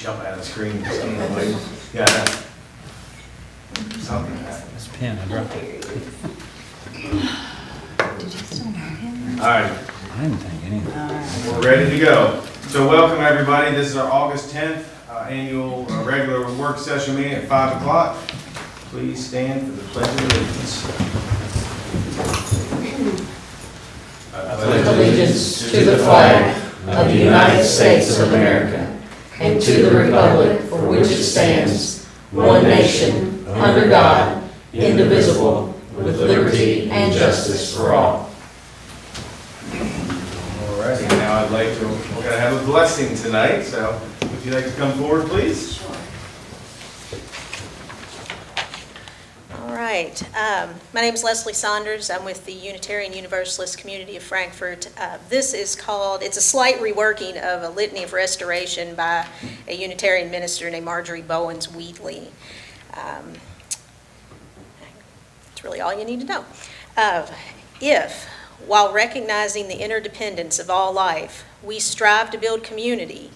jump out of the screen. Yeah. Something happened. This pen, I dropped it. Did you still know him? All right, I didn't think anything. we're ready to go. So welcome everybody. This is our August 10th annual regular work session meeting at 5 o'clock. Please stand for the Pledge of Allegiance. I pledge allegiance to the flag of the United States of America and to the republic for which it stands, one nation, under God, indivisible, with liberty and justice for all. All right, now I'd like to, we're going to have a blessing tonight, so if you'd like to come forward, please. All right. My name is Leslie Saunders. I'm with the Unitarian Universalist Community of Frankfurt. This is called, it's a slight reworking of a litany of restoration by a Unitarian minister named Marjorie Bowens Wheatley. That's really all you need to know. If, while recognizing the interdependence of all life, we strive to build community,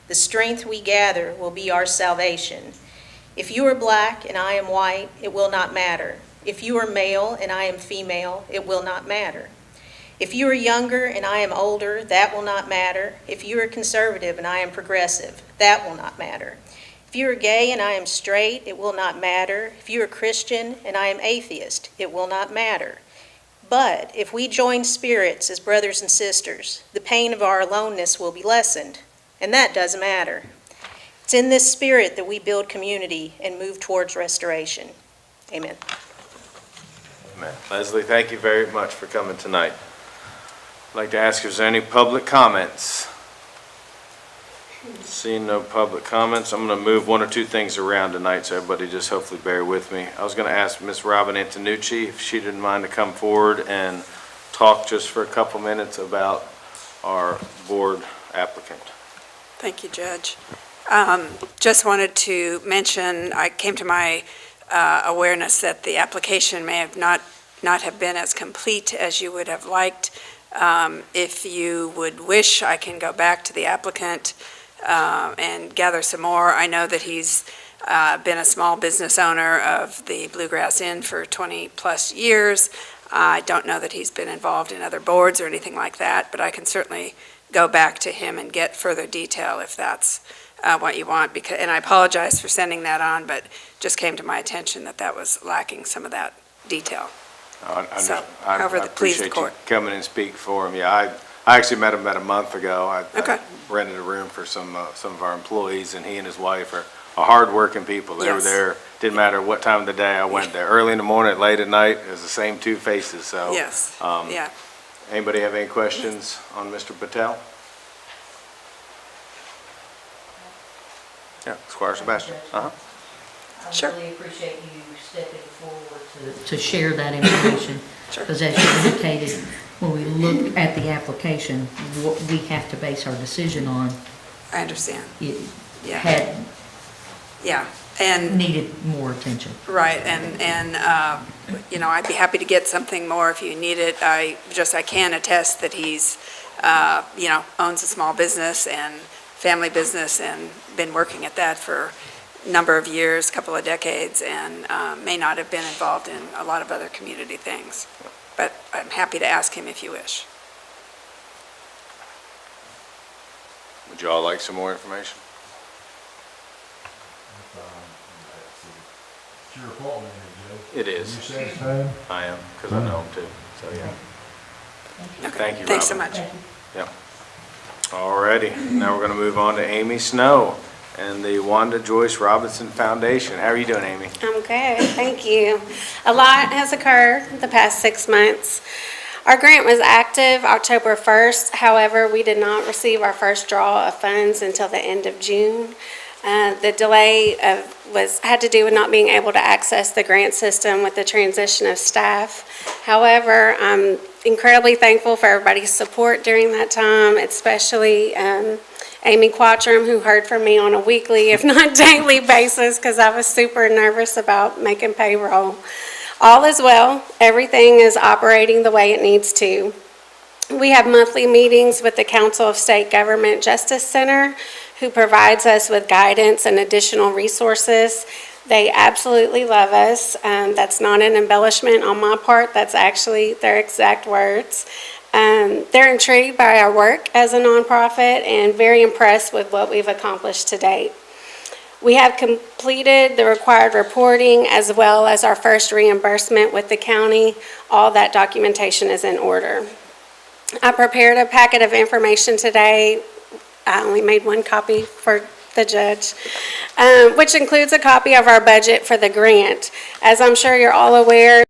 the strength we gather will be our salvation. If you are black and I am white, it will not matter. If you are male and I am female, it will not matter. If you are younger and I am older, that will not matter. If you are conservative and I am progressive, that will not matter. If you are gay and I am straight, it will not matter. If you are Christian and I am atheist, it will not matter. But if we join spirits as brothers and sisters, the pain of our aloneness will be lessened, and that doesn't matter. It's in this spirit that we build community and move towards restoration. Amen. Amen. Leslie, thank you very much for coming tonight. I'd like to ask if there's any public comments. Seeing no public comments, I'm going to move one or two things around tonight, so everybody just hopefully bear with me. I was going to ask Miss Robin Antonucci if she didn't mind to come forward and talk just for a couple minutes about our board applicant. Thank you, Judge. Just wanted to mention, I came to my awareness that the application may have not have been as complete as you would have liked. If you would wish, I can go back to the applicant and gather some more. I know that he's been a small business owner of the Bluegrass Inn for 20 plus years. I don't know that he's been involved in other boards or anything like that, but I can certainly go back to him and get further detail if that's what you want. And I apologize for sending that on, but just came to my attention that that was lacking some of that detail. So, however, I please the appreciate court. you coming and speak for him. Yeah, I actually met him about a month ago. I rented a room for some of our employees, and he and his wife are hard-working people. They were there. Didn't matter what time of the day I went there. Early in the morning, late at night, it was the same two faces. So, yes, yeah. Anybody have any questions on Mr. Patel? Yeah, Squire Sebastian. Sure. I really appreciate you stepping forward to share that information. Because as you indicated, when we look at the application, what we have to base our decision on, I understand. it Yeah. had Yeah, and needed more attention. right, and you know, I'd be happy to get something more if you need it. I can attest that he's you know, owns a small business and family business and been working at that for a number of years, couple of decades, and may not have been involved in a lot of other community things. But I'm happy to ask him if you wish. Would you all like some more information? It's your appointment, Joe. It Are you is. satisfied? I am, because I know him too. So, yeah. Okay. Thank you, Thanks so Robin. much. Yeah. All righty. Now we're going to move on to Amy Snow and the Wanda Joyce Robinson Foundation. How are you doing, Amy? I'm good, thank you. A lot has occurred the past 6 months. Our grant was active October 1st, however, we did not receive our first draw of funds until the end of June. The delay had to do with not being able to access the grant system with the transition of staff. However, I'm incredibly thankful for everybody's support during that time, especially Amy Quattram, who heard from me on a weekly, if not daily basis, because I was super nervous about making payroll. All is well. Everything is operating the way it needs to. We have monthly meetings with the Council of State Government Justice Center, who provides us with guidance and additional resources. They absolutely love us. That's not an embellishment on my part. That's actually their exact words. They're intrigued by our work as a nonprofit and very impressed with what we've accomplished to date. We have completed the required reporting as well as our first reimbursement with the county. All that documentation is in order. I prepared a packet of information today. I only made one copy for the judge, which includes a copy of our budget for the grant. As I'm sure you're all aware,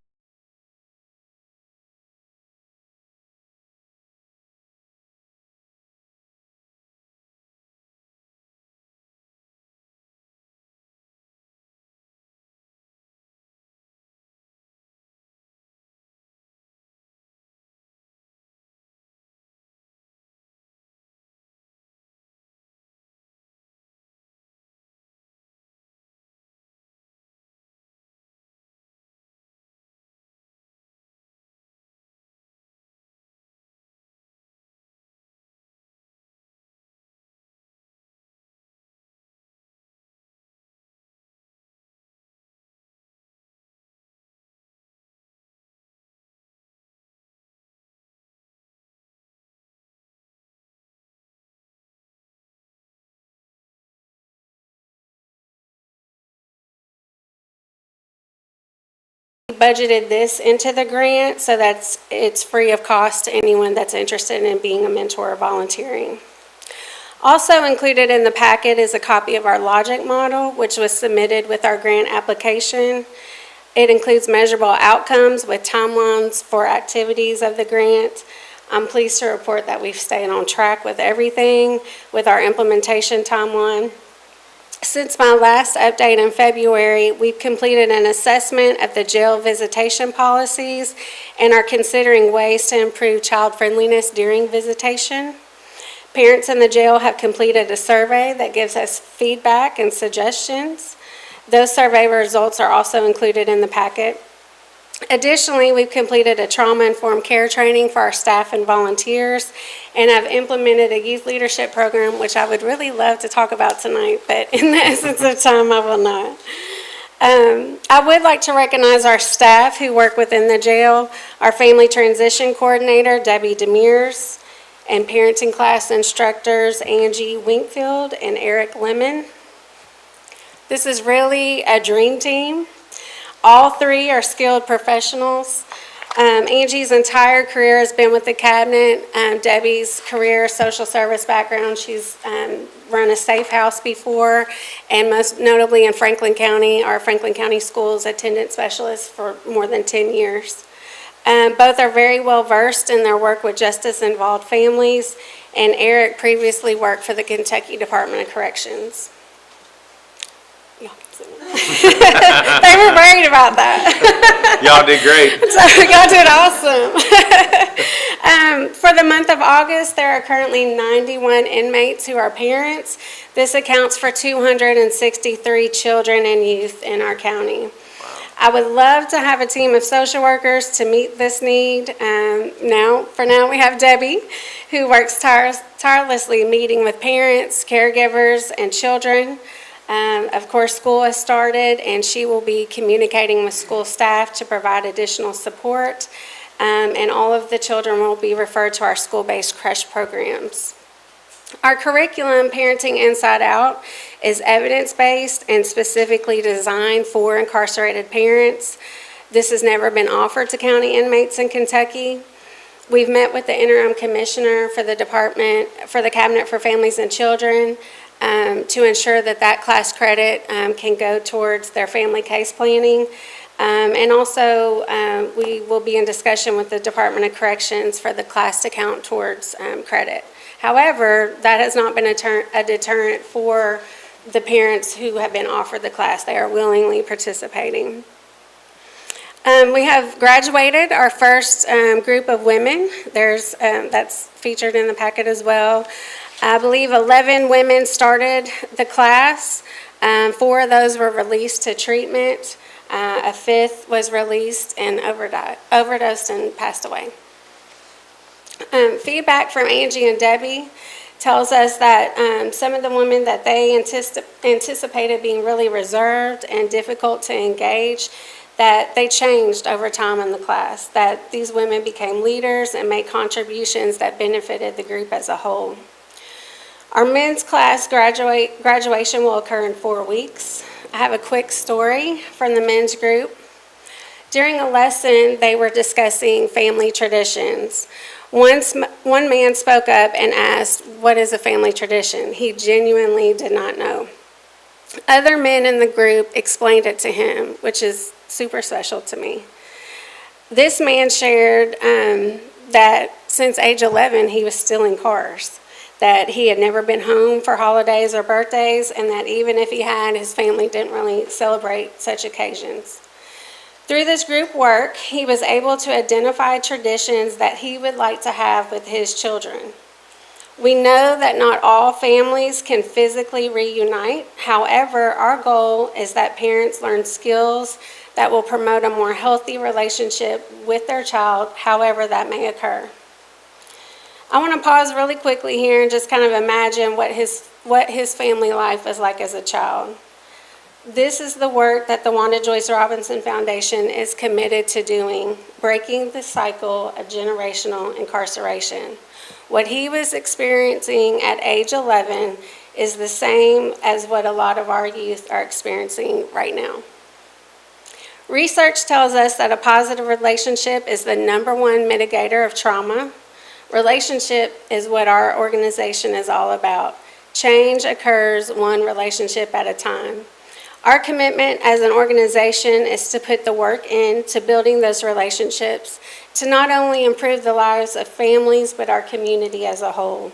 we budgeted this into the grant so that it's free of cost to anyone that's interested in being a mentor or volunteering. Also included in the packet is a copy of our logic model, which was submitted with our grant application. It includes measurable outcomes with timelines for activities of the grant. I'm pleased to report that we've stayed on track with everything with our implementation timeline. Since my last update in February, we've completed an assessment of the jail visitation policies and are considering ways to improve child friendliness during visitation. Parents in the jail have completed a survey that gives us feedback and suggestions. Those survey results are also included in the packet. Additionally, we've completed a trauma-informed care training for our staff and volunteers, and I've implemented a youth leadership program, which I would really love to talk about tonight, but in the essence of time, I will not. I would like to recognize our staff who work within the jail, our family transition coordinator, Debbie Demers, and parenting class instructors, Angie Winkfield and Eric Lemon. This is really a dream team. All three are skilled professionals. Angie's entire career has been with the cabinet. Debbie's career, social service background, she's run a safe house before, and most notably in Franklin County, our Franklin County Schools attendance specialist for more than 10 years. Both are very well versed in their work with justice-involved families, and Eric previously worked for the Kentucky Department of Corrections. They were worried about that. Y'all did great. So y'all did awesome. For the month of August, there are currently 91 inmates who are parents. This accounts for 263 children and youth in our county. I would love to have a team of social workers to meet this need. For now, we have Debbie, who works tirelessly meeting with parents, caregivers, and children. Of course, school has started, and she will be communicating with school staff to provide additional support, and all of the children will be referred to our school-based creche programs. Our curriculum, Parenting Inside Out, is evidence-based and specifically designed for incarcerated parents. This has never been offered to county inmates in Kentucky. We've met with the interim commissioner for the Cabinet for Families and Children to ensure that class credit can go towards their family case planning. And also, we will be in discussion with the Department of Corrections for the class to count towards credit. However, that has not been a deterrent for the parents who have been offered the class. They are willingly participating. We have graduated our first group of women. That's featured in the packet as well. I believe 11 women started the class. 4 of those were released to treatment. A 5th was released and overdosed and passed away. Feedback from Angie and Debbie. tells us that some of the women that they anticipated being really reserved and difficult to engage, that they changed over time in the class, that these women became leaders and made contributions that benefited the group as a whole. Our men's class graduation will occur in 4 weeks. I have a quick story from the men's group. During a lesson, they were discussing family traditions. One man spoke up and asked, "What is a family tradition?" He genuinely did not know. Other men in the group explained it to him, which is super special to me. This man shared that since age 11, he was stealing cars, that he had never been home for holidays or birthdays, and that even if he had, his family didn't really celebrate such occasions. Through this group work, he was able to identify traditions that he would like to have with his children. We know that not all families can physically reunite. However, our goal is that parents learn skills that will promote a more healthy relationship with their child, however that may occur. I want to pause really quickly here and just kind of imagine what his family life was like as a child. This is the work that the Wanda Joyce Robinson Foundation is committed to doing, breaking the cycle of generational incarceration. What he was experiencing at age 11 is the same as what a lot of our youth are experiencing right now. Research tells us that a positive relationship is the #1 mitigator of trauma. Relationship is what our organization is all about. Change occurs one relationship at a time. Our commitment as an organization is to put the work into building those relationships to not only improve the lives of families, but our community as a whole.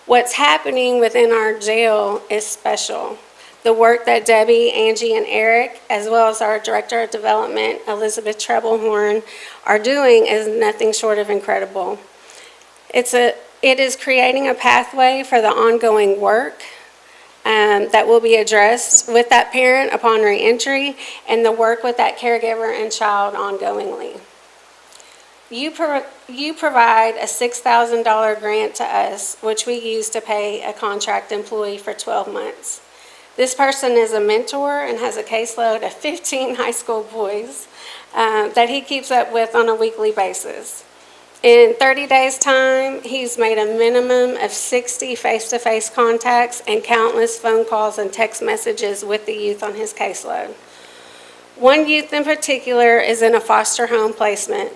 What's happening within our jail is special. The work that Debbie, Angie, and Eric, as well as our Director of Development, Elizabeth Treblehorn, are doing is nothing short of incredible. It is creating a pathway for the ongoing work that will be addressed with that parent upon reentry, and the work with that caregiver and child ongoingly. You provide a $6,000 grant to us, which we use to pay a contract employee for 12 months. This person is a mentor and has a caseload of 15 high school boys that he keeps up with on a weekly basis. In 30 days' time, he's made a minimum of 60 face-to-face contacts and countless phone calls and text messages with the youth on his caseload. One youth in particular is in a foster home placement.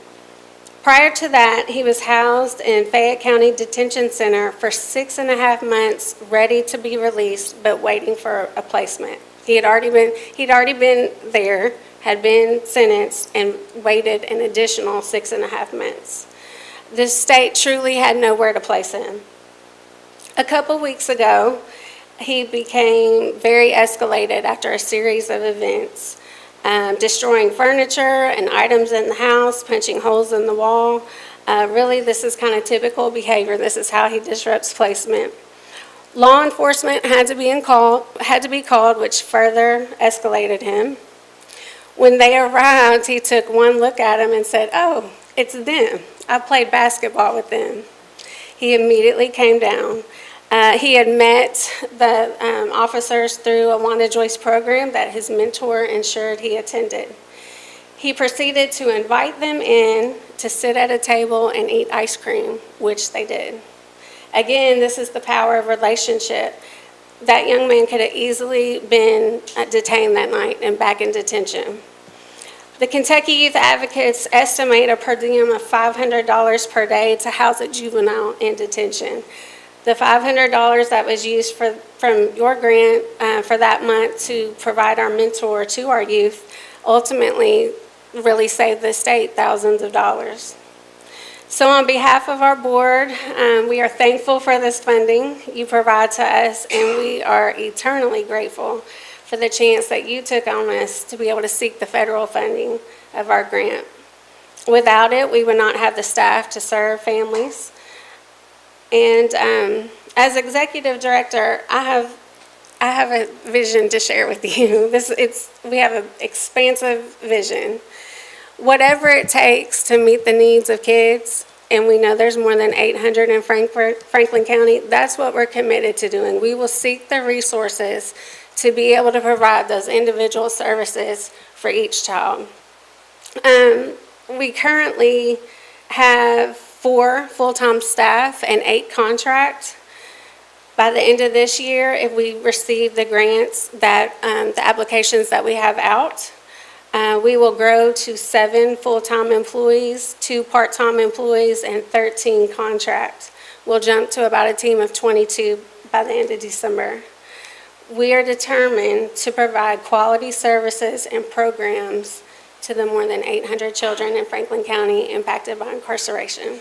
Prior to that, he was housed in Fayette County Detention Center for 6.5 months, ready to be released, but waiting for a placement. He'd already been there, had been sentenced, and waited an additional 6.5 months. The state truly had nowhere to place him. A couple weeks ago, he became very escalated after a series of events, destroying furniture and items in the house, punching holes in the wall. Really, this is kind of typical behavior. This is how he disrupts placement. Law enforcement had to be called, which further escalated him. When they arrived, he took one look at him and said, "Oh, it's them. I played basketball with them." He immediately came down. He had met the officers through a Wanda Joyce program that his mentor ensured he attended. He proceeded to invite them in to sit at a table and eat ice cream, which they did. Again, this is the power of relationship. That young man could have easily been detained that night and back in detention. The Kentucky Youth Advocates estimate a per diem of $500 per day to house a juvenile in detention. The $500 that was used from your grant for that month to provide our mentor to our youth ultimately really saved the state thousands of dollars. So on behalf of our board, we are thankful for this funding you provide to us, and we are eternally grateful for the chance that you took on us to be able to seek the federal funding of our grant. Without it, we would not have the staff to serve families. And as executive director, I have a vision to share with you. We have an expansive vision. Whatever it takes to meet the needs of kids and we know there's more than 800 in Franklin County, that's what we're committed to doing. We will seek the resources to be able to provide those individual services for each child. We currently have 4 full-time staff and 8 contracts. By the end of this year, if we receive the grants that, the applications that we have out, we will grow to 7 full-time employees, 2 part-time employees, and 13 contracts. We'll jump to about a team of 22 by the end of December. We are determined to provide quality services and programs to the more than 800 children in Franklin County impacted by incarceration.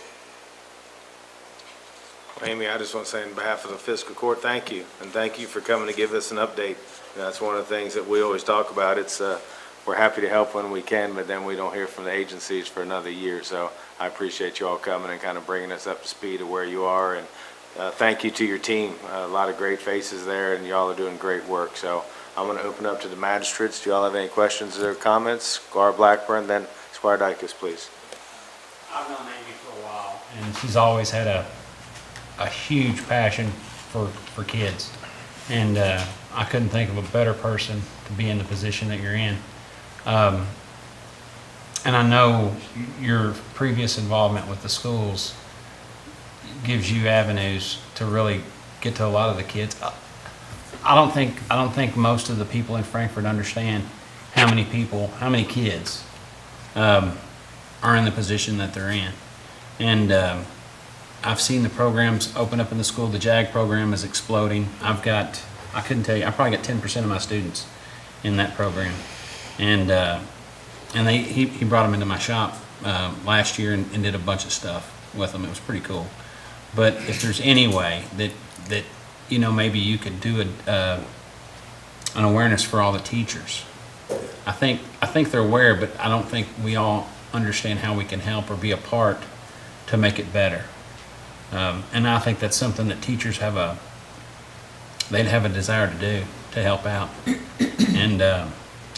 Amy, I just want to say on behalf of the fiscal court, thank you, and thank you for coming to give us an update. That's one of the things that we always talk about. It's, we're happy to help when we can, but then we don't hear from the agencies for another year. So I appreciate you all coming and kind of bringing us up to speed of where you are, and thank you to your team. A lot of great faces there, and y'all are doing great work. So I'm going to open up to the magistrates. Do y'all have any questions or comments? Squire Blackburn, then Squire Dykes, please. I've known Amy for a while, and she's always had a huge passion for kids. And I couldn't think of a better person to be in the position that you're in. And I know your previous involvement with the schools gives you avenues to really get to a lot of the kids. I don't think most of the people in Frankfort understand how many kids are in the position that they're in. And I've seen the programs open up in the school. The JAG program is exploding. I couldn't tell you, I probably got 10% of my students in that program. And he brought them into my shop last year and did a bunch of stuff with them. It was pretty cool. But if there's any way that you know, maybe you could do an awareness for all the teachers. I think they're aware, but I don't think we all understand how we can help or be a part to make it better. And I think that's something that teachers they'd have a desire to do, to help out. And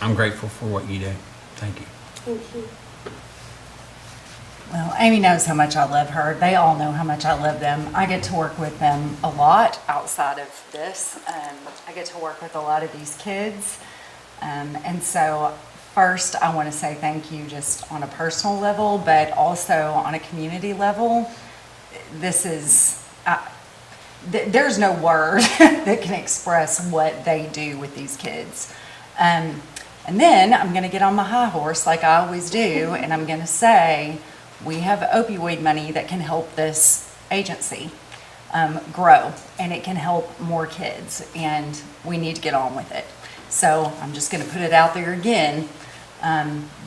I'm grateful for what you do. Thank you. Thank you. Well, Amy knows how much I love her. They all know how much I love them. I get to work with them a lot outside of this. I get to work with a lot of these kids. And so first, I want to say thank you just on a personal level, but also on a community level. This is, there's no word that can express what they do with these kids. And then I'm going to get on my high horse like I always do, and I'm going to say we have opioid money that can help this agency grow, and it can help more kids, and we need to get on with it. So I'm just going to put it out there again.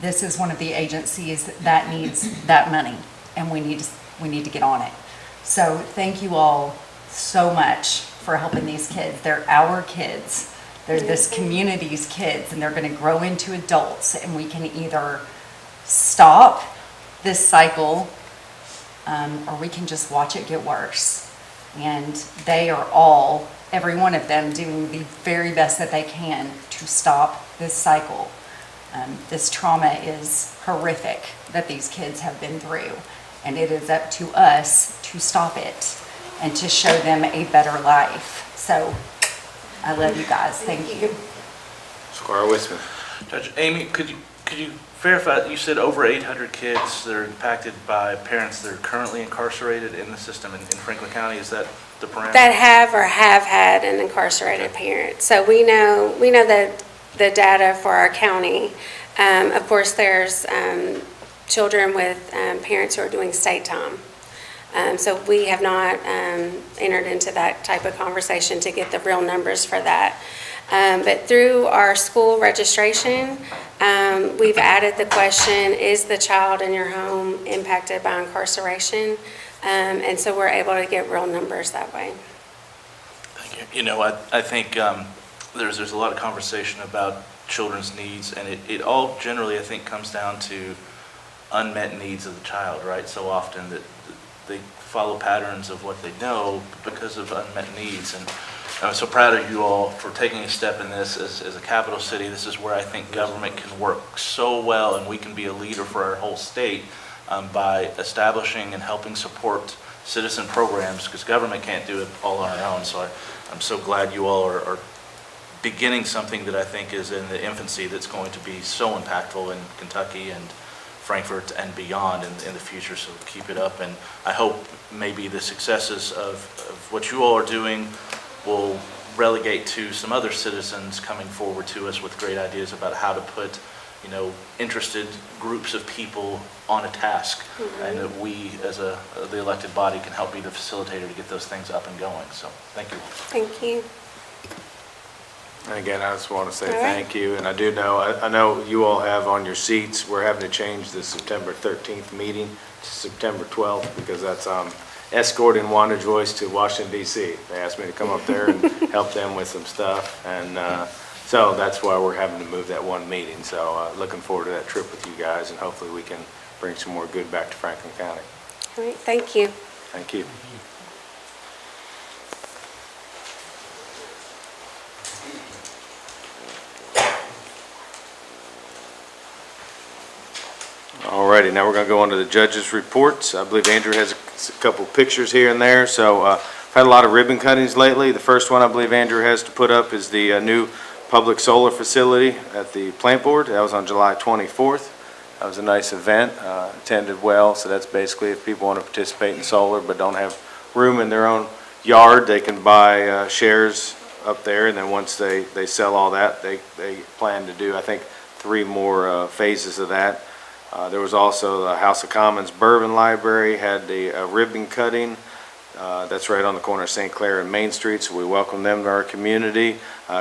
This is one of the agencies that needs that money, and we need to get on it. So thank you all so much for helping these kids. They're our kids. They're this community's kids, and they're going to grow into adults, and we can either stop this cycle or we can just watch it get worse. And they are all, every one of them, doing the very best that they can to stop this cycle. This trauma is horrific that these kids have been through, and it is up to us to stop it and to show them a better life. So I love you guys. Thank you. Squire Whitman. Judge Amy, could you verify, you said over 800 kids that are impacted by parents that are currently incarcerated in the system in Franklin County? Is that the parameter? That have or have had an incarcerated parent. So we know that the data for our county. Of course, there's children with parents who are doing state time. So we have not entered into that type of conversation to get the real numbers for that. But through our school registration, we've added the question, is the child in your home impacted by incarceration? And so we're able to get real numbers that way. Thank you. You know, I think there's a lot of conversation about children's needs, and it all generally, I think, comes down to unmet needs of the child, right? So often that they follow patterns of what they know because of unmet needs. And I'm so proud of you all for taking a step in this as a capital city. This is where I think government can work so well, and we can be a leader for our whole state by establishing and helping support citizen programs, because government can't do it all on our own. So I'm so glad you all are beginning something that I think is in the infancy that's going to be so impactful in Kentucky and Frankfurt and beyond in the future. So keep it up, and I hope maybe the successes of what you all are doing will relegate to some other citizens coming forward to us with great ideas about how to put, you know, interested groups of people on a task, and that we as the elected body can help be the facilitator to get those things up and going. So thank you. Thank you. And again, I just want to say All right. thank you, and I do know, I know you all have on your seats, we're having to change the September 13th meeting to September 12th, because that's escorting Wanda Joyce to Washington DC. They asked me to come up there and help them with some stuff, and so that's why we're having to move that one meeting. So looking forward to that trip with you guys, and hopefully we can bring some more good back to Franklin County. All right, thank you. Thank you. Alrighty, now we're going to go on to the judges' reports. I believe Andrew has a couple pictures here and there. So I've had a lot of ribbon cuttings lately. The first one I believe Andrew has to put up is the new public solar facility at the plant board. That was on July 24th. That was a nice event, attended well. So that's basically if people want to participate in solar but don't have room in their own yard, they can buy shares up there. And then once they sell all that, they plan to do, I think, 3 more phases of that. There was also the House of Commons Bourbon Library had the ribbon cutting. That's right on the corner of St. Clair and Main Street, so we welcome them to our community.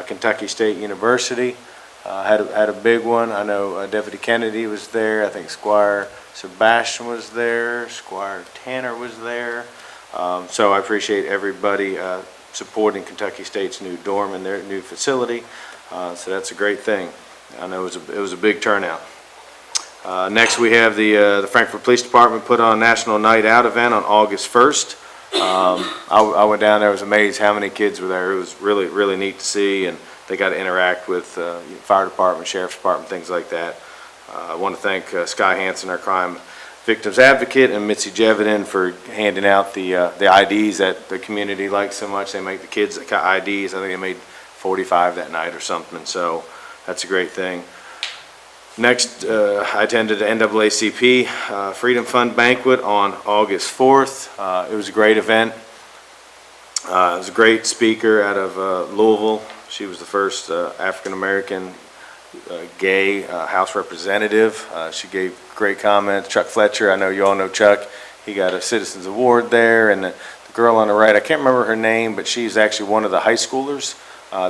Kentucky State University had a big one. I know Deputy Kennedy was there. I think Squire Sebastian was there. Squire Tanner was there. So I appreciate everybody supporting Kentucky State's new dorm and their new facility. So that's a great thing. I know it was a big turnout. Next, we have the Frankfurt Police Department put on a National Night Out event on August 1st. I went down there, I was amazed how many kids were there. It was really, really neat to see, and they got to interact with fire department, sheriff's department, things like that. I want to thank Sky Hansen, our crime victims advocate, and Mitzi Jevedin for handing out the IDs that the community likes so much. They make the kids IDs. I think they made 45 that night or something, so that's a great thing. Next, I attended the NAACP Freedom Fund Banquet on August 4th. It was a great event. It was a great speaker out of Louisville. She was the first African-American gay House representative. She gave great comments. Chuck Fletcher, I know you all know Chuck. He got a Citizens Award there. And the girl on the right, I can't remember her name, but she's actually one of the high schoolers.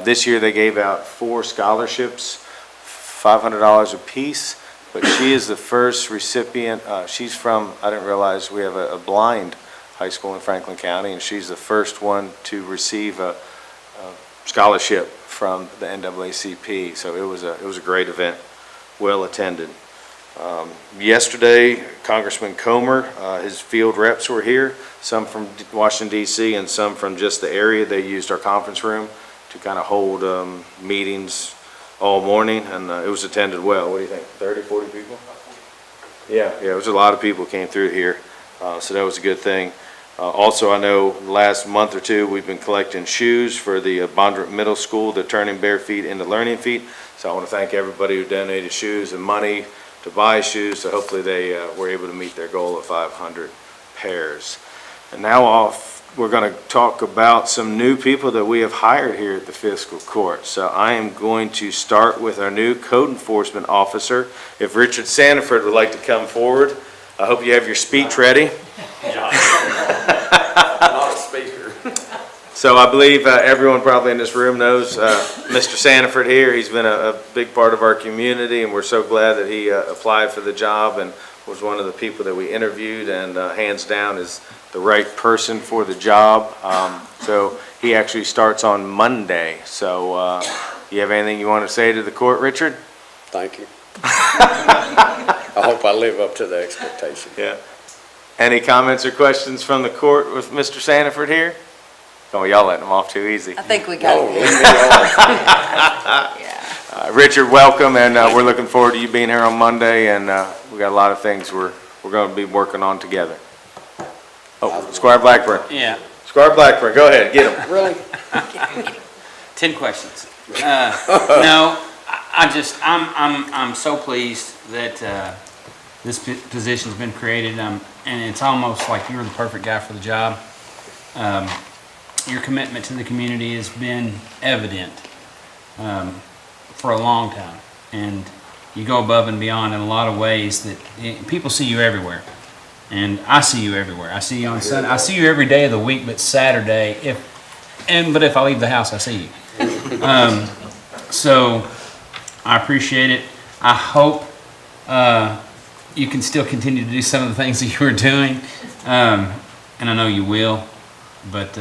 This year they gave out 4 scholarships, $500 a piece, but she is the first recipient. She's from, I didn't realize we have a blind high school in Franklin County, and she's the first one to receive a scholarship from the NAACP. So it was a great event, well attended. Yesterday, Congressman Comer, his field reps were here, some from Washington D.C. and some from just the area. They used our conference room to kind of hold meetings all morning, and it was attended well. What do you think, 30, 40 people? Yeah, it was a lot of people came through here, so that was a good thing. Also, I know the last month or two, we've been collecting shoes for the Bondurant Middle School, the Turning Bare Feet into Learning Feet. So I want to thank everybody who donated shoes and money to buy shoes, so hopefully they were able to meet their goal of 500 pairs. And now we're going to talk about some new people that we have hired here at the Fiscal Court. So I am going to start with our new Code Enforcement Officer. If Richard Sanford would like to come forward, I hope you have your speech ready. Not a speaker. So I believe everyone probably in this room knows Mr. Sanford here. He's been a big part of our community, and we're so glad that he applied for the job and was one of the people that we interviewed, and hands down is the right person for the job. So he actually starts on Monday. So you have anything you want to say to the court, Richard? Thank you. I hope I live up to the expectation. Yeah. Any comments or questions from the court with Mr. Sanford here? Oh, y'all letting him off too easy. I think we got Oh, it. leave me alone. Yeah. Richard, welcome, and we're looking forward to you being here on Monday, and we got a lot of things we're we're going to be working on together. Oh, Squire Blackburn. Yeah, Squire Blackburn, go ahead, get him. Really? 10 questions. No, I'm so pleased that this position's been created, and it's almost like you were the perfect guy for the job. Your commitment to the community has been evident for a long time, and you go above and beyond in a lot of ways that people see you everywhere. And I see you everywhere. I see you on Sunday. I see you every day of the week, but Saturday. But if I leave the house, I see you. So I appreciate it. I hope you can still continue to do some of the things that you were doing, and I know you will. But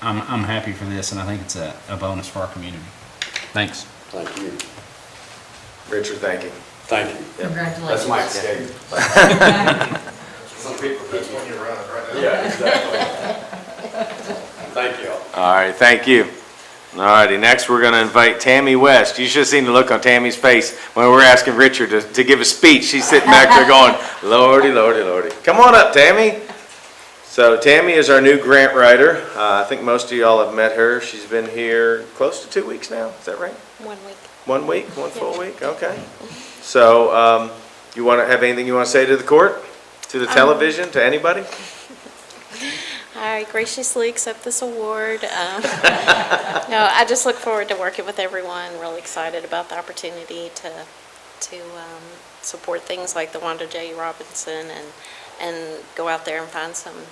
I'm happy for this, and I think it's a bonus for our community. Thanks. Thank you. Richard, thank you. Thank you. That's my escape. Some people, that's when you run it right now. Yeah, exactly. Thank you all. All right, thank you. All righty, next we're going to invite Tammy West. You should have seen the look on Tammy's face when we were asking Richard to give a speech. She's sitting back there going, Lordy, Lordy, Lordy. Come on up, Tammy. So Tammy is our new grant writer. I think most of y'all have met her. She's been here close to 2 weeks now. Is that right? 1 week. 1 week, one full week, okay. So you want to have anything you want to say to the court, to the television, to anybody? I graciously accept this award. No, I just look forward to working with everyone. Really excited about the opportunity to support things like the Wanda J. Robinson and go out there and find some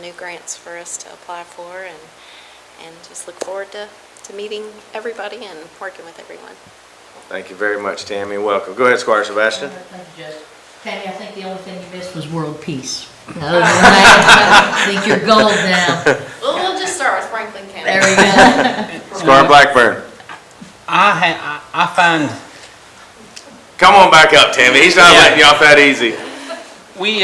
new grants for us to apply for, and just look forward to meeting everybody and working with everyone. Thank you very much, Tammy. Welcome. Go ahead, Squire Sebastian. Thank you, Judge. Tammy, I think the only thing you missed was world peace. Other than that, I think you're gold now. Well, we'll just start with Franklin County. There we go. Squire Blackburn. I find Come on back up, Tammy. He's not letting you off that easy. we,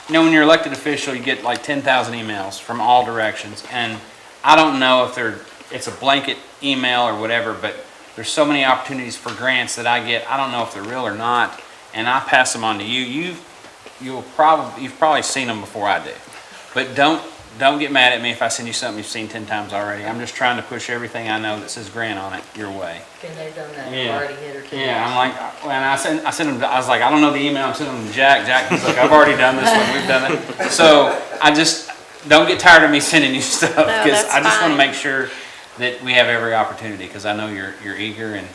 when you're elected official, you get like 10,000 emails from all directions, and I don't know if it's a blanket email or whatever, but there's so many opportunities for grants that I get. I don't know if they're real or not, and I pass them on to you. You've probably seen them before I do, but don't get mad at me if I send you something you've seen 10 times already. I'm just trying to push everything I know that says grant on it your way. Been there, done that. Yeah. Already hit her too. Yeah, I'm like, when I sent them, I was like, I don't know the email, I'm sending them to Jack. Jack was like, I've already done this one, we've done it. So I just, don't get tired of me sending you stuff, because that's I just want to fine. make sure that we have every opportunity, because I know you're eager, and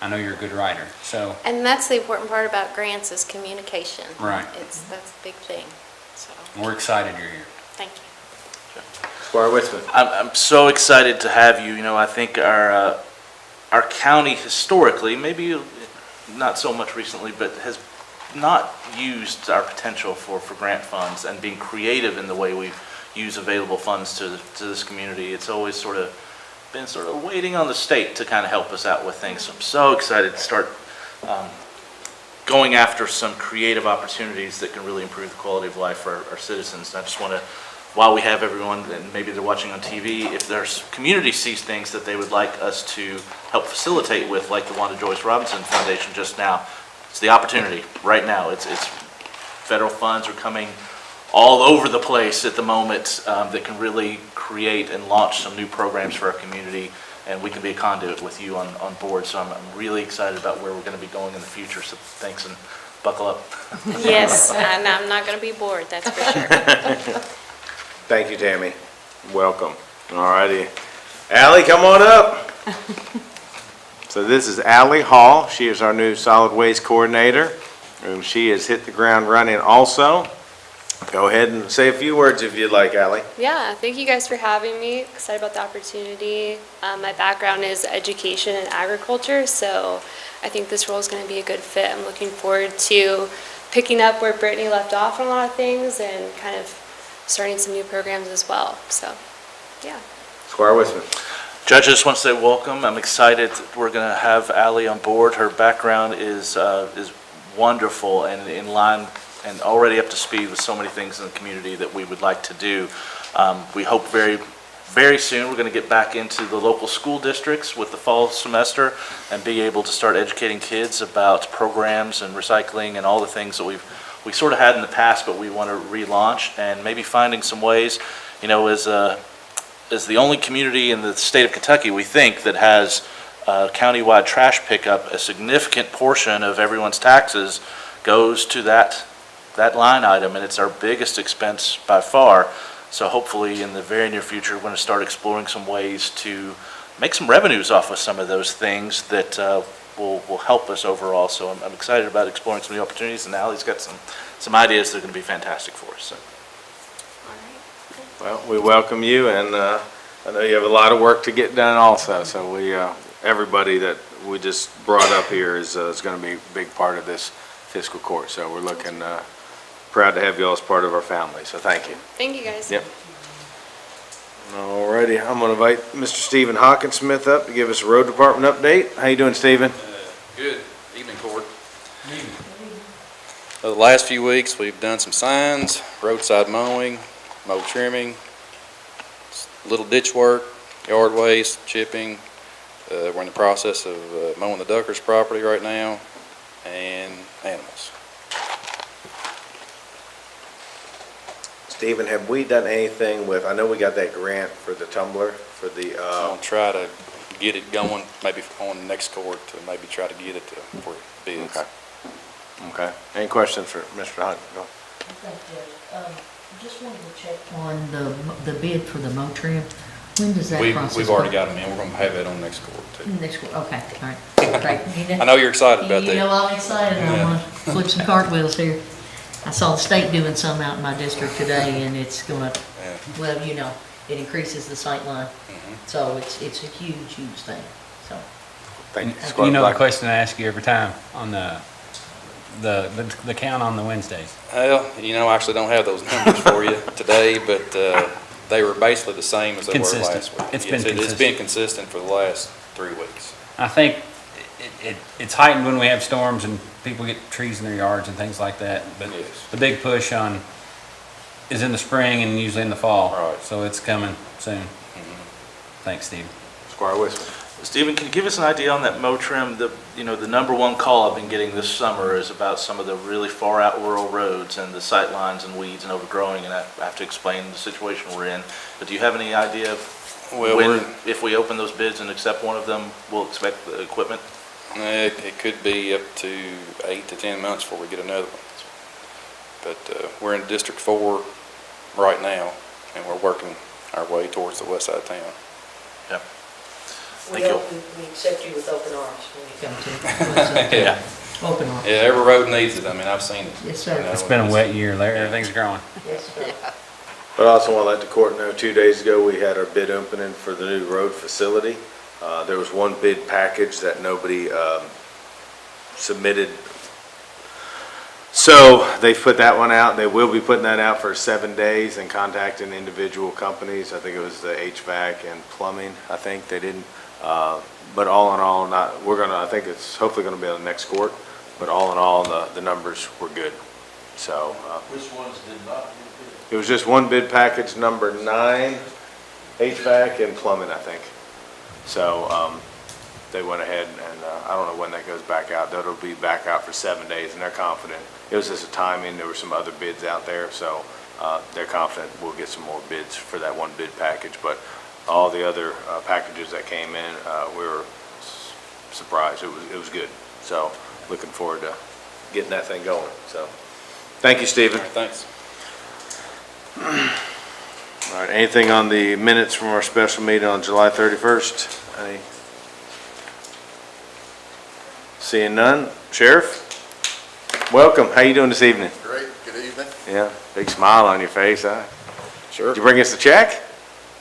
I know you're a good writer, so. And that's the important part about grants is communication. Right. That's the big thing, so, We're excited you're here. thank you. Squire Witzman. I'm so excited to have you. You know, I think our county historically, maybe not so much recently, but has not used our potential for grant funds and being creative in the way we use available funds to this community. It's always been waiting on the state to kind of help us out with things. So I'm so excited to start going after some creative opportunities that can really improve the quality of life for our citizens. And I just want to, while we have everyone, and maybe they're watching on TV, if there's community sees things that they would like us to help facilitate with, like the Wanda Joyce Robinson Foundation just now, it's the opportunity right now. It's federal funds are coming all over the place at the moment that can really create and launch some new programs for our community, and we can be a conduit with you on board. So I'm really excited about where we're going to be going in the future. So thanks, and buckle up. Yes, and I'm not going to be bored, that's for sure. Thank you, Tammy. Welcome. All righty. Allie, come on up. So this is Allie Hall. She is our new solid waste coordinator, and she has hit the ground running also. Go ahead and say a few words if you'd like, Allie. Yeah, thank you guys for having me. Excited about the opportunity. My background is education and agriculture, so I think this role is going to be a good fit. I'm looking forward to picking up where Brittany left off on a lot of things and kind of starting some new programs as well. So, yeah. Squire Witzman. Judge, I just want to say welcome. I'm excited that we're going to have Allie on board. Her background is wonderful and in line and already up to speed with so many things in the community that we would like to do. We hope very, very soon, we're going to get back into the local school districts with the fall semester and be able to start educating kids about programs and recycling and all the things that we sort of had in the past, but we want to relaunch, and maybe finding some ways, as the only community in the state of Kentucky, we think, that has countywide trash pickup. A significant portion of everyone's taxes goes to that line item, and it's our biggest expense by far. So hopefully in the very near future, we're going to start exploring some ways to make some revenues off of some of those things that will help us overall. So I'm excited about exploring some new opportunities, and Allie's got some ideas that are going to be fantastic for us. So. Well, we welcome you, and I know you have a lot of work to get done also. So everybody that we just brought up here is going to be a big part of this fiscal court. So we're looking proud to have you all as part of our family. So thank you. Thank you, guys. Yep. All righty, I'm going to invite Mr. Stephen Hawkinsmith up to give us a road department update. How you doing, Stephen? Good. Evening, Court. The last few weeks, we've done some signs, roadside mowing, mow trimming, little ditch work, yard waste, chipping. We're in the process of mowing the Duckers property right now, and animals. Stephen, have we done anything with, I know we got that grant for the tumbler, for the, I'll try to get it going, maybe on next court, to maybe try to get it for bids. Okay. Any questions for Mr. Hunt? No? Just wanted to check on the bid for the mow trim. When does that process? We've already got them in. We're going to have it on next court too. Next court, okay, all right, great. I know you're excited about that. You know I'm excited, I want to flip some cartwheels here. I saw the state doing some out in my district today, and it's gonna, well, it increases the sight line. So it's a huge thing, so. Thank you. You know the question I ask you every time on the count on the Wednesdays. Well, I actually don't have those numbers for you today, but they were basically the same as they were last week. It's been consistent for the last 3 weeks. I think it's heightened when we have storms and people get trees in their yards and things like that. But the big push is in the spring and usually in the fall. Right. So it's coming soon. Thanks, Steve. Squire Whistle. Stephen, can you give us an idea on that mow trim? The number one call I've been getting this summer is about some of the really far out rural roads and the sight lines and weeds and overgrowing, and I have to explain the situation we're in. But do you have any idea of if we open those bids and accept one of them, we'll expect the equipment? It could be up to 8 to 10 months before we get another one. But we're in District 4 right now, and we're working our way towards the west side of town. Yeah. We accept you with open arms when you come to. Yeah. Open arms. Yeah, every road needs it. I mean, I've seen it. Yes, sir. It's been a wet year, Larry. Everything's growing. Yes, sir. But I also want to let the court know, 2 days ago, we had our bid opening for the new road facility. There was one bid package that nobody submitted. So they put that one out. They will be putting that out for 7 days and contacting individual companies. I think it was the HVAC and plumbing. I think they didn't. But all in all, I think it's hopefully going to be on the next court. But all in all, the numbers were good. So. Which ones did not get bid? It was just one bid package, number 9, HVAC and plumbing, I think. So they went ahead and I don't know when that goes back out. That'll be back out for 7 days, and they're confident. It was just a timing. There were some other bids out there, so they're confident we'll get some more bids for that one bid package. But all the other packages that came in, we were surprised. It was good. So looking forward to getting that thing going. So thank you, Stephen. All right, thanks. All right, anything on the minutes from our special meeting on July 31st? Seeing none. Sheriff, welcome. How you doing this evening? Great, good evening. Yeah, big smile on your face, huh? Sure. Did you bring us the check?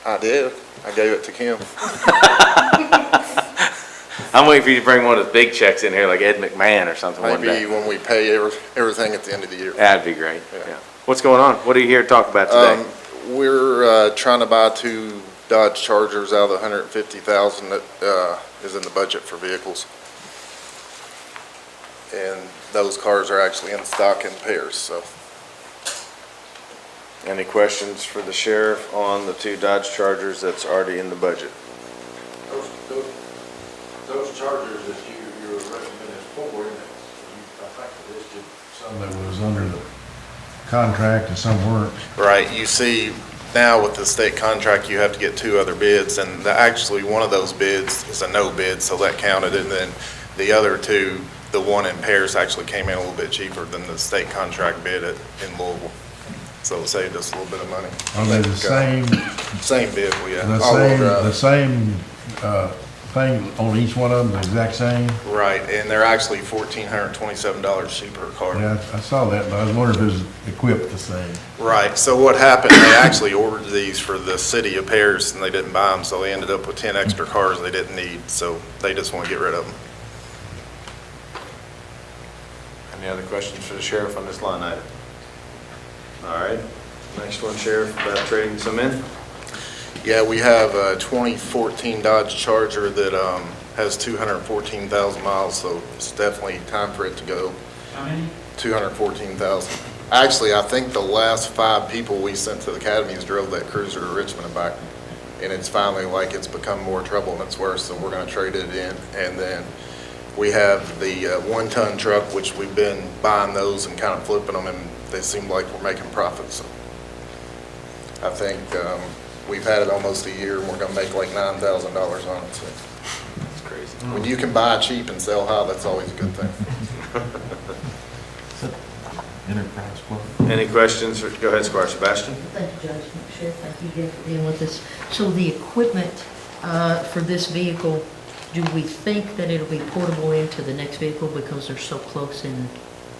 I did. I gave it to Kim. I'm waiting for you to bring one of the big checks in here like Ed McMahon or something one Maybe day. when we pay everything at the end of the year. That'd be great. Yeah. What's going on? What are you here to talk about today? We're trying to buy 2 Dodge Chargers out of the 150,000 that is in the budget for vehicles. And those cars are actually in stock in pairs, so. Any questions for the sheriff on the 2 Dodge Chargers that's already in the budget? Those chargers that you're recommending for, I think it listed some that was under the contract and some weren't. Right, you see now with the state contract, you have to get 2 other bids, and actually one of those bids is a no bid, so that counted, and then the other 2, the one in Paris actually came in a little bit cheaper than the state contract bid in Louisville. So it saved us a little bit of money. Are they the same? Same vehicle, yeah. The same thing on each one of them, the exact same? Right, and they're actually $1,427 cheaper a car. Yeah, I saw that, but I was wondering if it was equipped the same. Right, so what happened, they actually ordered these for the city of Paris, and they didn't buy them, so they ended up with 10 extra cars they didn't need, so they just want to get rid of them. Any other questions for the sheriff on this line item? All right, next one, Sheriff, about trading some in. Yeah, we have a 2014 Dodge Charger that has 214,000 miles, so it's definitely time for it to go. How many? 214,000. Actually, I think the last 5 people we sent to the academies drove that cruiser to Richmond and back. And it's finally like it's become more trouble and it's worse, so we're going to trade it in. And then we have the 1-ton truck, which we've been buying those and kind of flipping them, and they seem like we're making profits. So I think we've had it almost a year, and we're going to make like $9,000 on it. So That's crazy. when you can buy cheap and sell high, that's always a good thing. Enterprise quote. Any questions? Go ahead, Squire Sebastian. Thank you, Judge. Sheriff, thank you again for dealing with this. So the equipment for this vehicle, do we think that it'll be portable into the next vehicle because they're so close in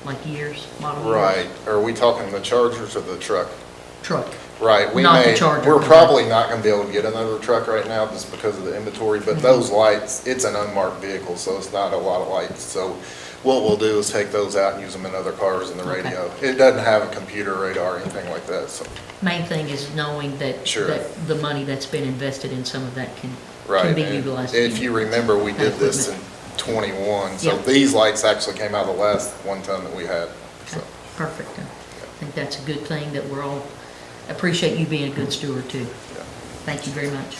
like years, model years? Right. Are we talking the Chargers or the truck? Truck. Right, Not the Charger. we're probably not gonna be able to get another truck right now just because of the inventory, but those lights, it's an unmarked vehicle, so it's not a lot of lights. So what we'll do is take those out and use them in other cars in the radio. It doesn't have a computer radar or anything like that, so. Main thing is knowing that, Sure. that the money that's been invested in some of that can Right, be and utilized. if you remember, we did this in '21, so Yeah. these lights actually came out of the last 1-ton that we had, so. Okay, perfect. I think that's a good thing that we're all, appreciate you being a good steward too. Thank you very much.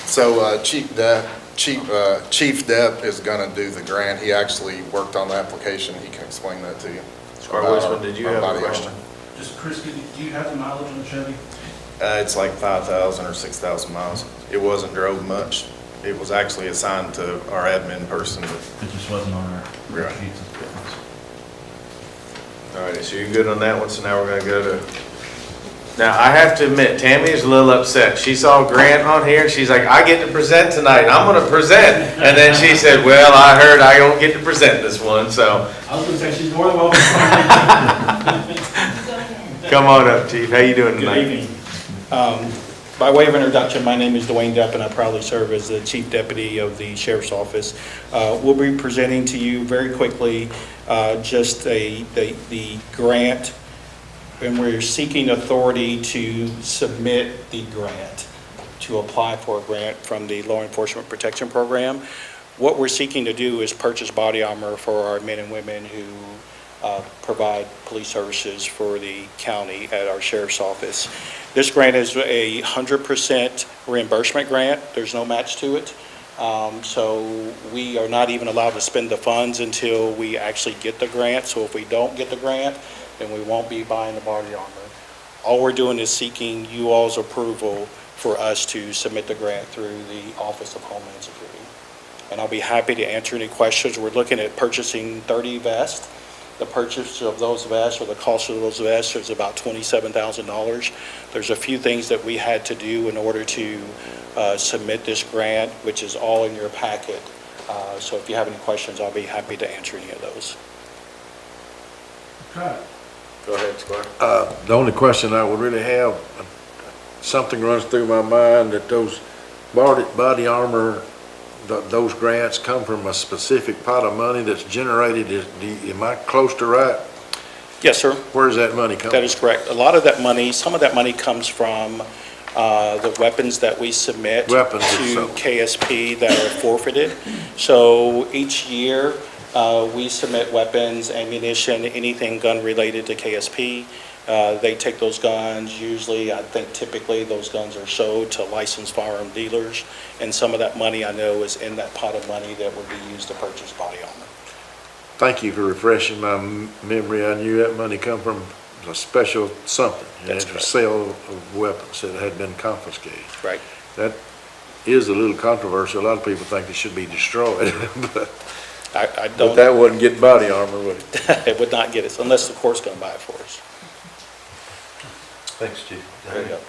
So Chief Depp is gonna do the grant. He actually worked on the application. He can explain that to you. Squire Weisman, did you have a Body question? armor. Just, Chris, do you have the mileage on the Chevy? It's like 5,000 or 6,000 miles. It wasn't drove much. It was actually assigned to our admin person, but It just wasn't on our Right. sheets. All right, so you're good on that one, so now we're gonna go to, now, I have to admit, Tammy is a little upset. She saw Grant on here, and she's like, I get to present tonight, I'm gonna present. And then she said, well, I heard I don't get to present this one, so I was gonna say, she's more than welcome. come on up, Chief, how you doing tonight? Good evening. By way of introduction, my name is Dwayne Depp, and I proudly serve as the Chief Deputy of the Sheriff's Office. We'll be presenting to you very quickly just the grant, and we're seeking authority to submit the grant, to apply for a grant from the Law Enforcement Protection Program. What we're seeking to do is purchase body armor for our men and women who provide police services for the county at our sheriff's office. This grant is a 100% reimbursement grant. There's no match to it. So we are not even allowed to spend the funds until we actually get the grant. So if we don't get the grant, then we won't be buying the body armor. All we're doing is seeking you all's approval for us to submit the grant through the Office of Homeland Security. And I'll be happy to answer any questions. We're looking at purchasing 30 vests. The purchase of those vests, or the cost of those vests, is about $27,000. There's a few things that we had to do in order to submit this grant, which is all in your packet. So if you have any questions, I'll be happy to answer any of those. Right. Go ahead, Squire. The only question I would really have, something runs through my mind that those body armor, those grants come from a specific pot of money that's generated. Am I close to right? Yes, sir. Where's that money come from? That is correct. A lot of that money, some of that money comes from the weapons that we submit to KSP that are forfeited. So each year, we submit weapons, ammunition, anything gun-related to KSP. They take those guns, usually, I think typically those guns are sold to licensed firearm dealers, and some of that money I know is in that pot of money that would be used to purchase body armor. Thank you for refreshing my memory. I knew that money come from a special something. That's It was correct. sale of weapons that had been confiscated. Right. That is a little controversial. A lot of people think it should be destroyed, but I but don't, that wouldn't get body armor, would it? it would not get us, unless the court's going to buy it for us. Thanks, Chief.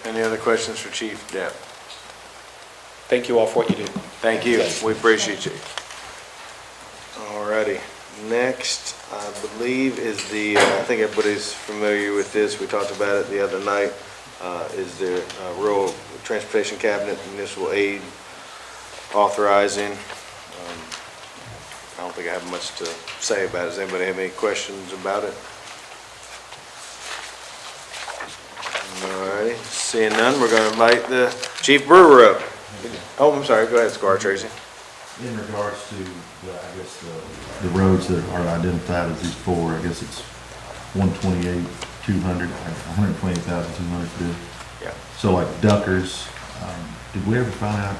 Any other questions for Chief Depp? Thank you all for what you do. Thank you. We appreciate you. All righty. Next, I believe, is the, I think everybody's familiar with this, we talked about it the other night, is the Rural Transportation Cabinet Municipal Aid authorizing. I don't think I have much to say about it. Does anybody have any questions about it? All righty. Seeing none, we're going to invite the Chief Brewer up. Oh, I'm sorry. Go ahead, Squire Tracy. In regards to, I guess, the roads that are identified as these four, I guess it's 128, 200, 128,200 to do. Yeah. So like Duckers, did we ever find out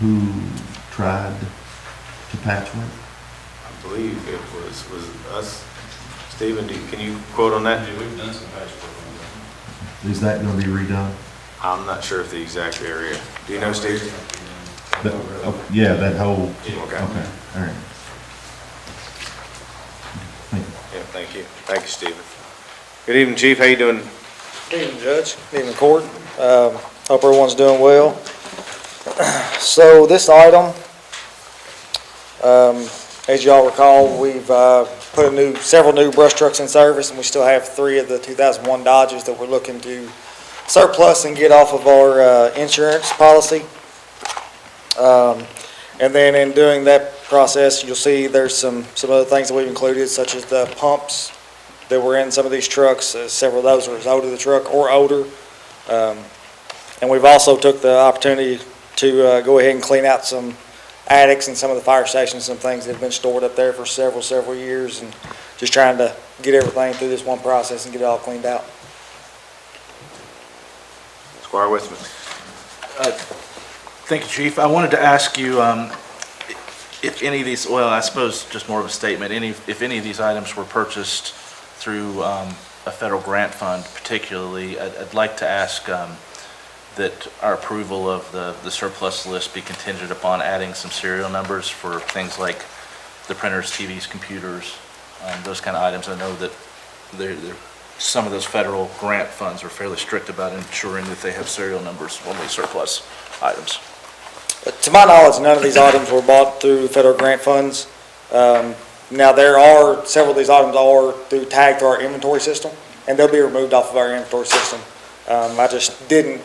who tried to patch work? I believe it was us. Stephen, can you quote on that? Yeah, we've done some patchwork on that. Is that gonna be redone? I'm not sure of the exact area. Do you know, Steve? Yeah, that whole, Okay. okay, all right. Thank you. Yeah, thank you. Thank you, Stephen. Good evening, Chief. How you doing? Good evening, Judge. Good evening, Court. Hope everyone's doing well. So this item, as y'all recall, we've put several new brush trucks in service, and we still have 3 of the 2001 Dodges that we're looking to surplus and get off of our insurance policy. And then in doing that process, you'll see there's some other things that we've included, such as the pumps that were in some of these trucks. Several of those are as old as the truck or older. And we've also took the opportunity to go ahead and clean out some attics and some of the fire stations, some things that have been stored up there for several years, and just trying to get everything through this one process and get it all cleaned out. Squire Westman. Thank you, Chief. I wanted to ask you if any of these, well, I suppose just more of a statement, if any of these items were purchased through a federal grant fund particularly, I'd like to ask that our approval of the surplus list be contingent upon adding some serial numbers for things like the printers, TVs, computers, those kind of items. I know that some of those federal grant funds are fairly strict about ensuring that they have serial numbers when we surplus items. To my knowledge, none of these items were bought through federal grant funds. Now, there are, several of these items are tagged through our inventory system, and they'll be removed off of our inventory system. I just didn't,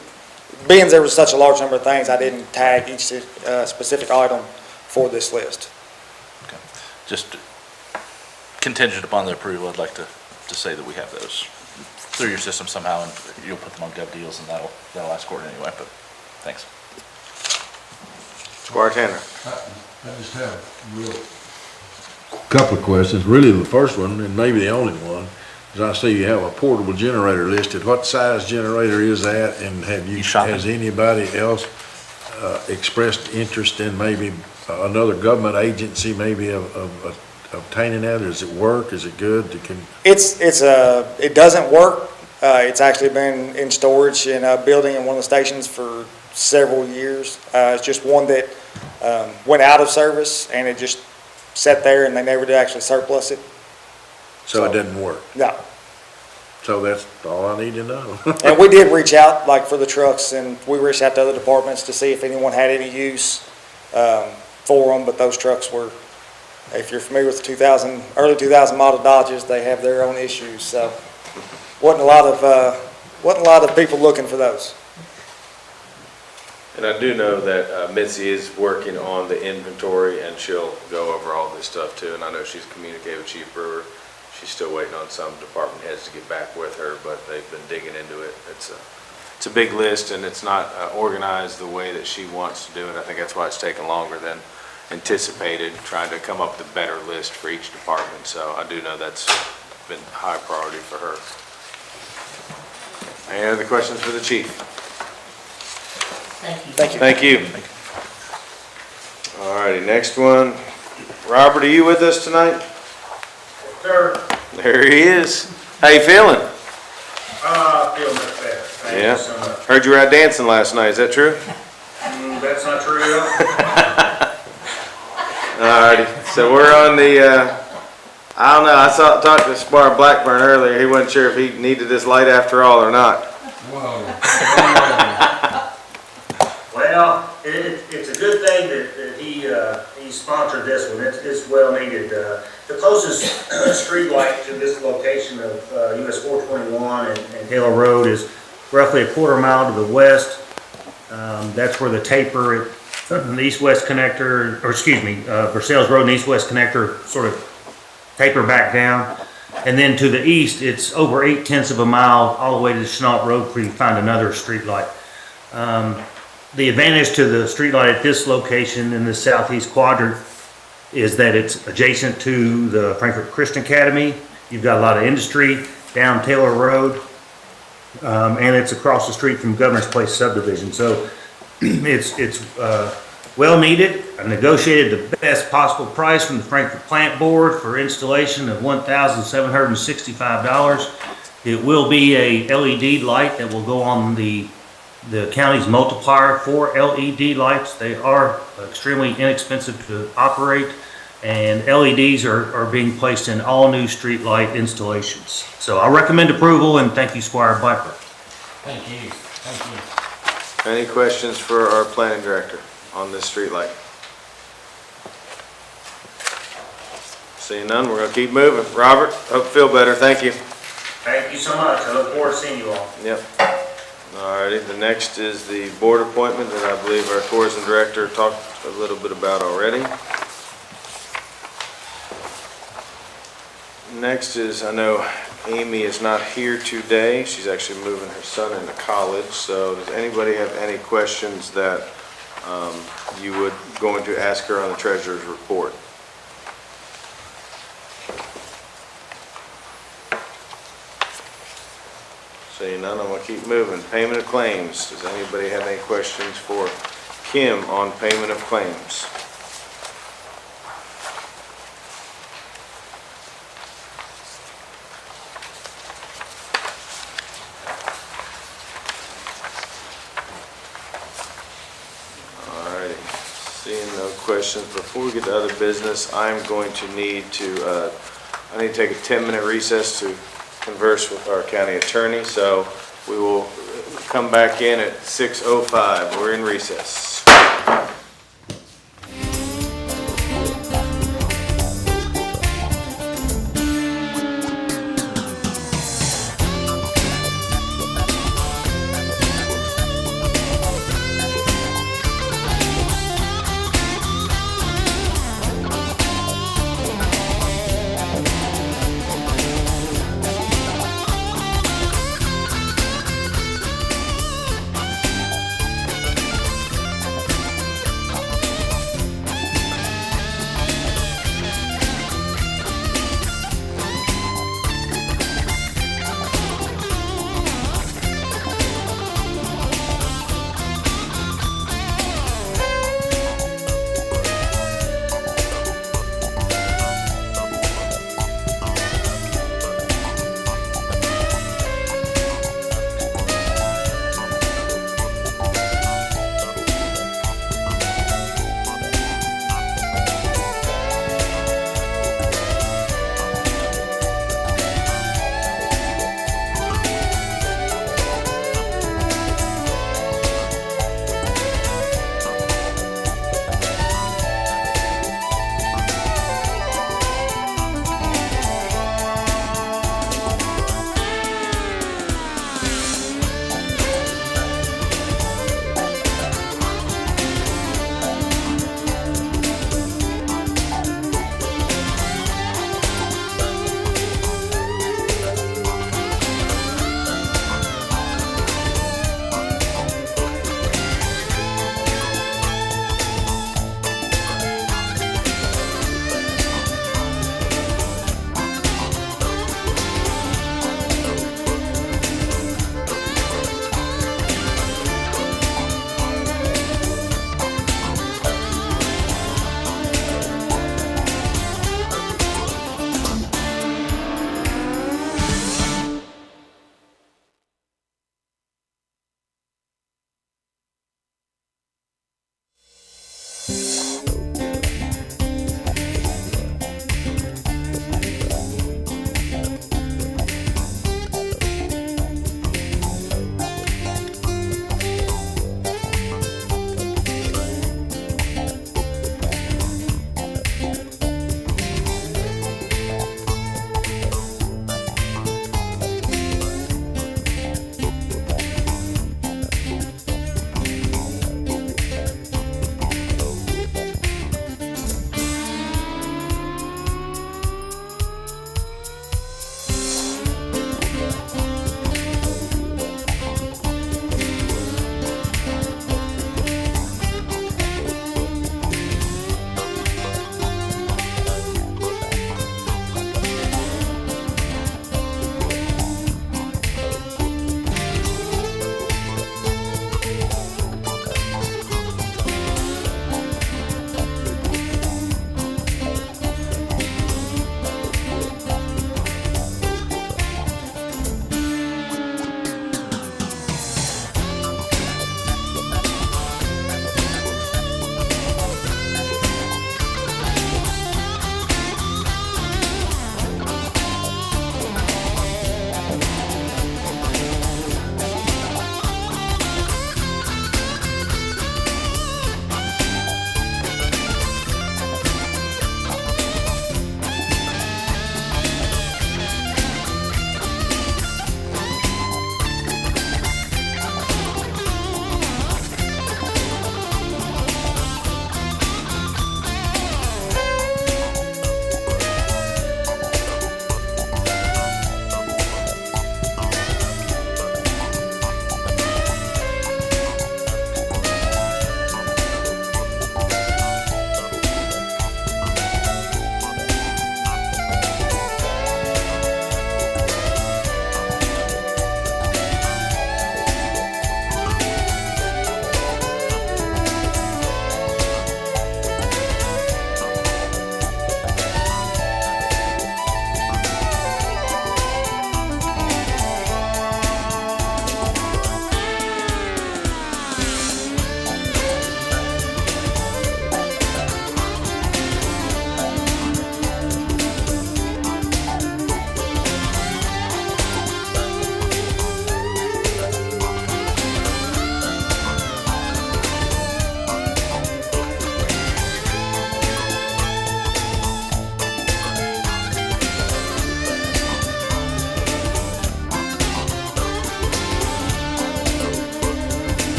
being there was such a large number of things, I didn't tag each specific item for this list. Okay. Just contingent upon the approval, I'd like to say that we have those through your system somehow, and you'll put them on gov deals, and that'll ask for it anyway, but thanks. Squire Tanner. I just have a couple of questions. Really, the first one, and maybe the only one, is I see you have a portable generator listed. What size generator is that, and has anybody else expressed interest in maybe another government agency maybe of obtaining that? Does it work? Is it good? It doesn't work. It's actually been in storage in a building in one of the stations for several years. It's just one that went out of service, and it just sat there, and they never did actually surplus it. So it doesn't work? No. So that's all I need to know. And we did reach out, like for the trucks, and we reached out to other departments to see if anyone had any use for them, but those trucks were, if you're familiar with the early 2000 model Dodges, they have their own issues, so wasn't a lot of people looking for those. And I do know that Mitzi is working on the inventory, and she'll go over all this stuff too. And I know she's communicated with Chief Brewer. She's still waiting on some department heads to get back with her, but they've been digging into it. It's a big list, and it's not organized the way that she wants to do it. I think that's why it's taken longer than anticipated, trying to come up with a better list for each department. So I do know that's been a high priority for her. Any other questions for the chief? Thank you. Thank you. All righty, next one. Robert, are you with us tonight? Sir, There he is. How you feeling? I feel much better. Thank Yeah. you so much. Heard you were out dancing last night, is that true? That's not true. All righty, so we're on the, I don't know, talked to Squire Blackburn earlier, he wasn't sure if he needed this light after all or not. Well, it's a good thing that he sponsored this one. It's well needed. The closest street light to this location of US 421 and Taylor Road is roughly a quarter mile to the west. That's where the taper, the east-west connector, or excuse me, Versailles Road and east-west connector sort of taper back down. And then to the east, it's over 8/10 of a mile all the way to the Chenault Road where you find another street light. The advantage to the streetlight at this location in the southeast quadrant is that it's adjacent to the Frankfurt Christian Academy. You've got a lot of industry down Taylor Road, and it's across the street from Governor's Place subdivision. So it's well needed. I negotiated the best possible price from the Frankfurt Plant Board for installation of $1,765. It will be a LED light that will go on the county's multiplier for LED lights. They are extremely inexpensive to operate, and LEDs are being placed in all new street light installations. So I recommend approval, and thank you, Squire Blackburn. Thank you. Thank you. Any questions for our planning director on this street light? Seeing none, we're gonna keep moving. Robert, hope you feel better, thank you. Thank you so much. I look forward to seeing you all. Yep. All righty, the next is the board appointment that I believe our tourism director talked a little bit about already. Next is, I know Amy is not here today. She's actually moving her son into college. So does anybody have any questions that you would going to ask her on the treasurer's report? Seeing none, I'm going to keep moving. Payment of claims. Does anybody have any questions for Kim on payment of claims? Alrighty. Seeing no questions, before we get to other business, I'm going to need to, I need to take a 10-minute recess to converse with our county attorney, so we will come back in at 6:05. We're in recess.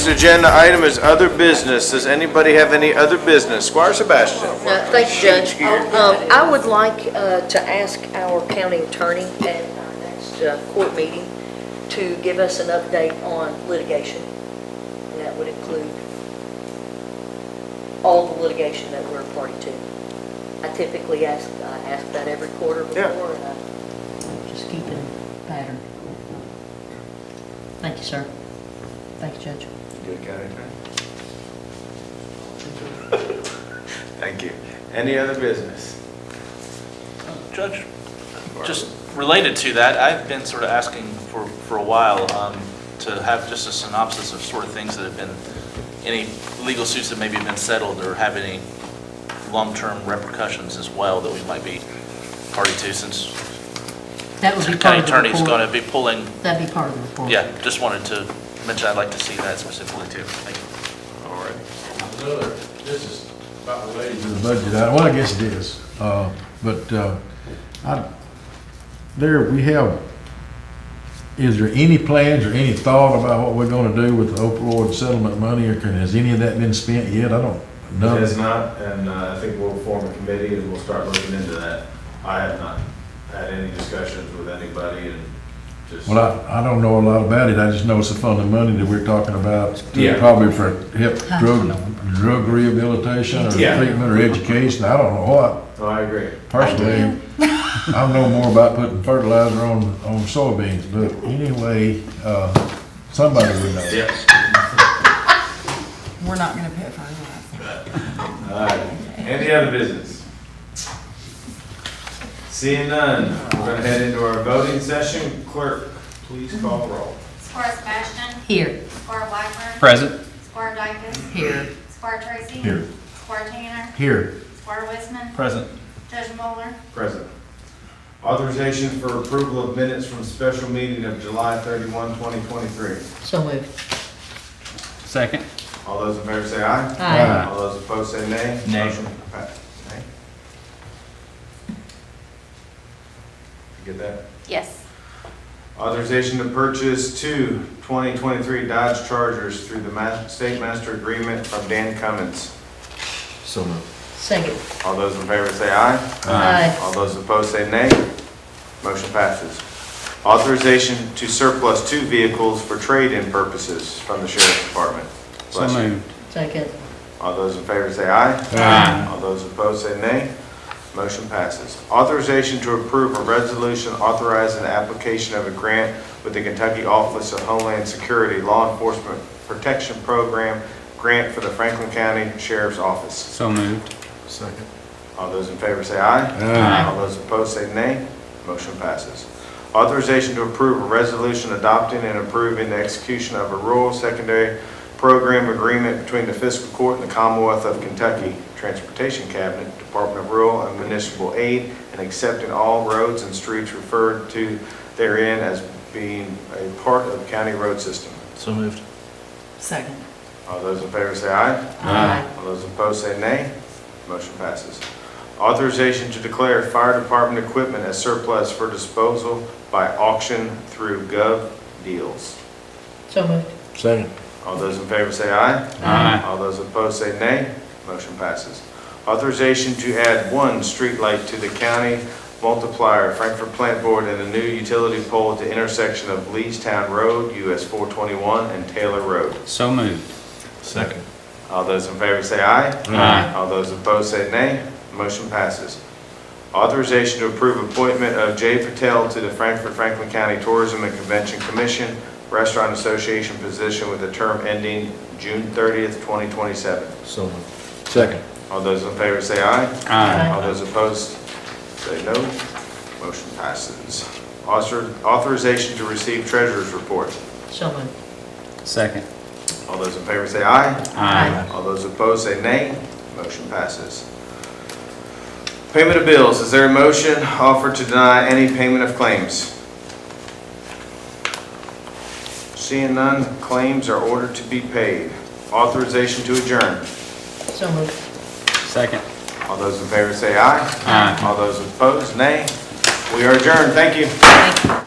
Next agenda item is other business. Does anybody have any other business? Squire Sebastian. Thank you, Judge. I would like to ask our county attorney at our next court meeting to give us an update on litigation. And that would include all the litigation that we're a party to. I typically ask that every quarter before, and I just keep it in pattern. Thank you, sir. Thank you, Judge. Good county attorney. Thank you. Any other business? Judge, just related to that, I've been sort of asking for a while to have just a synopsis of sort of things that have been, any legal suits that maybe have been settled or have any long-term repercussions as well that we might be party to, since That would be the part county of the attorney's report. going to be pulling. That'd be part of the report. Yeah, just wanted to mention I'd like to see that specifically too. Thank you. All right. This is about related to the budget item. Well, I guess it is. Is there any plans or any thought about what we're gonna do with the opioid settlement money, or has any of that been spent yet? I don't know. It has not, and I think we'll form a committee and we'll start looking into that. I have not had any discussions with anybody and just. Well, I don't know a lot about it. I just know it's a fund of money that we're talking about. Yeah. Probably for help drug rehabilitation or Yeah. treatment or education. I don't know what. Oh, I agree. Personally, I know more about putting fertilizer on soybeans, but anyway, somebody would know. Yeah. We're not gonna put fertilizer. All right. Any other business? Seeing none, we're gonna head into our voting session. Clerk, please call roll. Squire Sebastian. Here. Squire Blackburn. Present. Squire Dykus. Here. Squire Tracy. Here. Squire Tanner. Here. Squire Wisman. Present. Judge Mueller. Present. Authorization for approval of minutes from special meeting of July 31, 2023. So moved. Second. All those in favor say aye. Aye. All those opposed say nay. Nay. Motion passed. Nay. You get that? Yes. Authorization to purchase two 2023 Dodge Chargers through the state master agreement from Dan Cummins. So moved. Second. All those in favor say aye. Aye. All those opposed say nay. Motion passes. Authorization to surplus two vehicles for trade-in purposes from the Sheriff's Department. So Bless you. moved. Second. All those in favor say aye. Aye. All those opposed say nay. Motion passes. Authorization to approve a resolution authorizing the application of a grant with the Kentucky Office of Homeland Security Law Enforcement Protection Program grant for the Franklin County Sheriff's Office. So moved. Second. All those in favor say aye. Aye. All those opposed say nay. Motion passes. Authorization to approve a resolution adopting and approving the execution of a rural secondary program agreement between the Fiscal Court and the Commonwealth of Kentucky Transportation Cabinet, Department of Rural and Municipal Aid, and accepting all roads and streets referred to therein as being a part of the county road system. So moved. Second. All those in favor say aye. Aye. All those opposed say nay. Motion passes. Authorization to declare fire department equipment as surplus for disposal by auction through Gov Deals. So moved. Second. All those in favor say aye. Aye. All those opposed say nay. Motion passes. Authorization to add one streetlight to the county multiplier Frankfurt Plant Board and a new utility pole at the intersection of Leestown Road, US 421, and Taylor Road. So moved. Second. All those in favor say aye. Aye. All those opposed say nay. Motion passes. Authorization to approve appointment of Jay Patel to the Franklin County Tourism and Convention Commission Restaurant Association position with a term ending June 30th, 2027. So moved. Second. All those in favor say aye. Aye. All those opposed say no. Motion passes. Authorization to receive treasurer's report. So moved. Second. All those in favor say aye. Aye. All those opposed say nay. Motion passes. Payment of bills. Is there a motion offered to deny any payment of claims? Seeing none, claims are ordered to be paid. Authorization to adjourn. So moved. Second. All those in favor say aye. Aye. All those opposed, nay. We are adjourned. Thank you. Thank you.